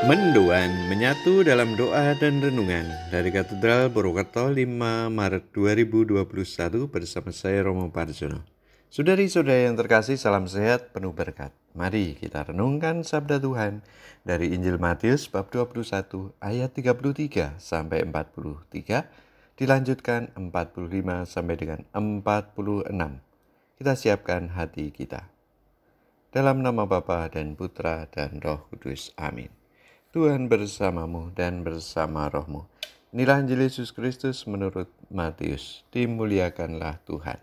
Mendoan menyatu dalam doa dan renungan dari Katedral Purwokerto 5 Maret 2021 bersama saya Romo Parjono. Saudari-saudari yang terkasih, salam sehat penuh berkat. Mari kita renungkan sabda Tuhan dari Injil Matius bab 21 ayat 33 sampai 43, dilanjutkan 45 sampai dengan 46. Kita siapkan hati kita. Dalam nama Bapa dan Putra dan Roh Kudus. Amin. Tuhan bersamamu dan bersama rohmu. Inilah Injil Yesus Kristus menurut Matius. Dimuliakanlah Tuhan.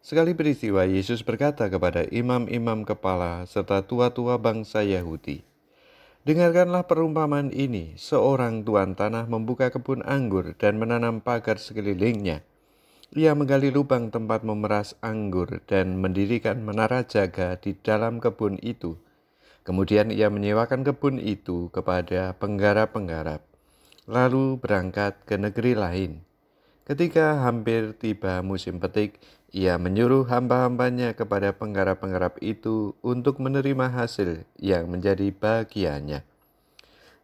Sekali peristiwa Yesus berkata kepada imam-imam kepala serta tua-tua bangsa Yahudi, "Dengarkanlah perumpamaan ini. Seorang tuan tanah membuka kebun anggur dan menanam pagar sekelilingnya. Ia menggali lubang tempat memeras anggur dan mendirikan menara jaga di dalam kebun itu. Kemudian ia menyewakan kebun itu kepada penggarap-penggarap, lalu berangkat ke negeri lain. Ketika hampir tiba musim petik, ia menyuruh hamba-hambanya kepada penggarap-penggarap itu untuk menerima hasil yang menjadi bagiannya.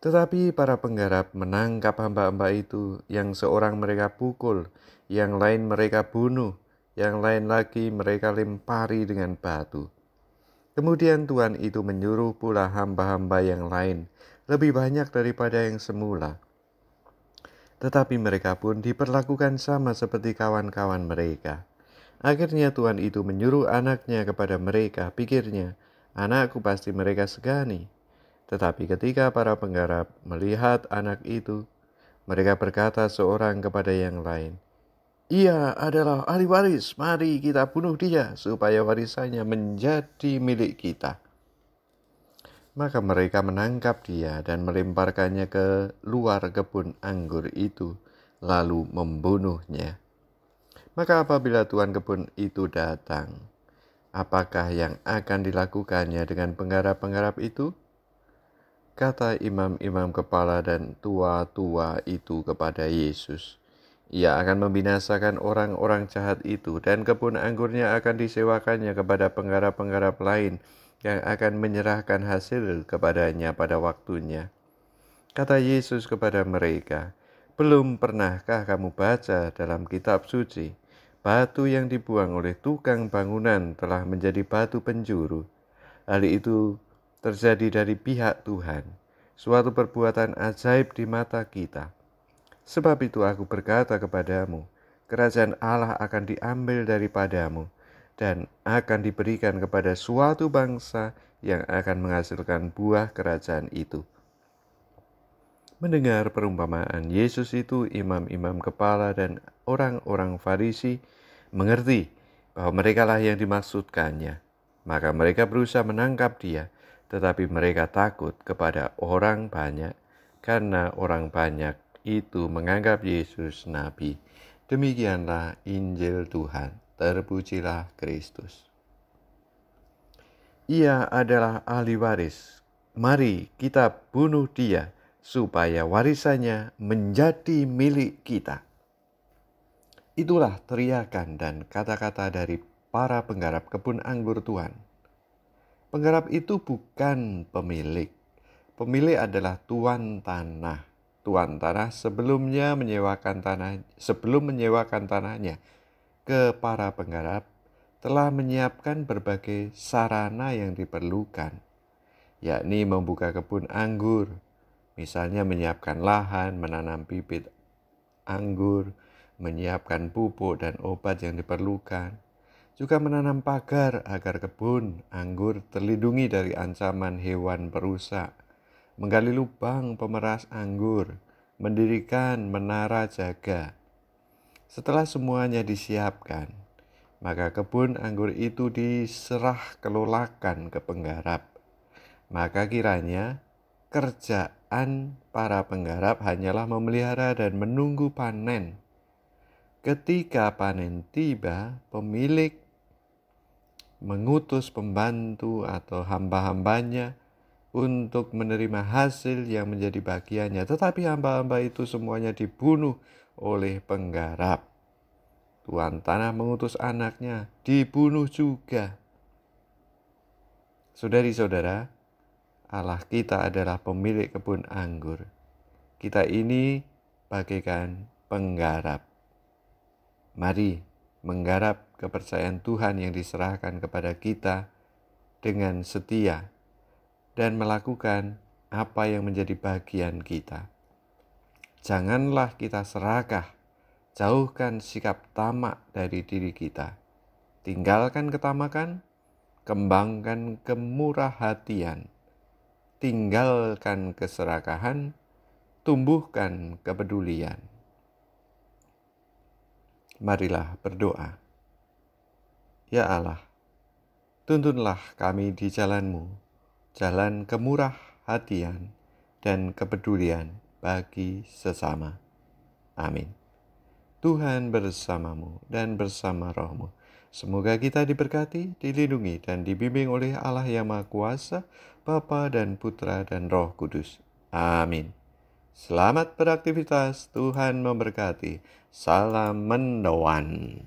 Tetapi para penggarap menangkap hamba-hamba itu, yang seorang mereka pukul, yang lain mereka bunuh, yang lain lagi mereka lempari dengan batu. Kemudian Tuhan itu menyuruh pula hamba-hamba yang lain, lebih banyak daripada yang semula. Tetapi mereka pun diperlakukan sama seperti kawan-kawan mereka. Akhirnya Tuhan itu menyuruh anaknya kepada mereka. Pikirnya, anakku pasti mereka segani. Tetapi ketika para penggarap melihat anak itu, mereka berkata seorang kepada yang lain, "Ia adalah ahli waris, mari kita bunuh dia supaya warisannya menjadi milik kita." Maka mereka menangkap dia dan melemparkannya ke luar kebun anggur itu, lalu membunuhnya. Maka apabila tuan kebun itu datang, apakah yang akan dilakukannya dengan penggarap-penggarap itu? Kata imam-imam kepala dan tua-tua itu kepada Yesus, "Ia akan membinasakan orang-orang jahat itu, dan kebun anggurnya akan disewakannya kepada penggarap-penggarap lain yang akan menyerahkan hasil kepadanya pada waktunya." Kata Yesus kepada mereka, "Belum pernahkah kamu baca dalam kitab suci, batu yang dibuang oleh tukang bangunan telah menjadi batu penjuru? Hal itu terjadi dari pihak Tuhan, suatu perbuatan ajaib di mata kita. Sebab itu aku berkata kepadamu, kerajaan Allah akan diambil daripadamu dan akan diberikan kepada suatu bangsa yang akan menghasilkan buah kerajaan itu." Mendengar perumpamaan Yesus itu, imam-imam kepala dan orang-orang Farisi mengerti bahwa merekalah yang dimaksudkannya. Maka mereka berusaha menangkap dia, tetapi mereka takut kepada orang banyak, karena orang banyak itu menganggap Yesus nabi. Demikianlah Injil Tuhan. Terpujilah Kristus. Ia adalah ahli waris. Mari kita bunuh dia, supaya warisannya menjadi milik kita. Itulah teriakan dan kata-kata dari para penggarap kebun anggur Tuhan. Penggarap itu bukan pemilik. Pemilik adalah tuan tanah. Tuan tanah sebelum menyewakan tanahnya ke para penggarap, telah menyiapkan berbagai sarana yang diperlukan, yakni membuka kebun anggur, misalnya menyiapkan lahan, menanam bibit anggur, menyiapkan pupuk dan obat yang diperlukan. Juga menanam pagar agar kebun anggur terlindungi dari ancaman hewan perusak. Menggali lubang pemeras anggur, mendirikan menara jaga. Setelah semuanya disiapkan, maka kebun anggur itu diserah kelolakan ke penggarap. Maka kiranya kerjaan para penggarap hanyalah memelihara dan menunggu panen. Ketika panen tiba, pemilik mengutus pembantu atau hamba-hambanya untuk menerima hasil yang menjadi bagiannya. Tetapi hamba-hamba itu semuanya dibunuh oleh penggarap. Tuan tanah mengutus anaknya, dibunuh juga. Saudari-saudara, Allah kita adalah pemilik kebun anggur. Kita ini bagaikan penggarap. Mari menggarap kepercayaan Tuhan yang diserahkan kepada kita dengan setia dan melakukan apa yang menjadi bagian kita. Janganlah kita serakah, jauhkan sikap tamak dari diri kita. Tinggalkan ketamakan, kembangkan kemurahhatian. Tinggalkan keserakahan, tumbuhkan kepedulian. Marilah berdoa. Ya Allah, tuntunlah kami di jalan-Mu, jalan kemurahhatian dan kepedulian bagi sesama. Amin. Tuhan bersamamu dan bersama rohmu. Semoga kita diberkati, dilindungi, dan dibimbing oleh Allah yang Maha Kuasa, Bapa dan Putra dan Roh Kudus. Amin. Selamat beraktivitas, Tuhan memberkati. Salam mendoan.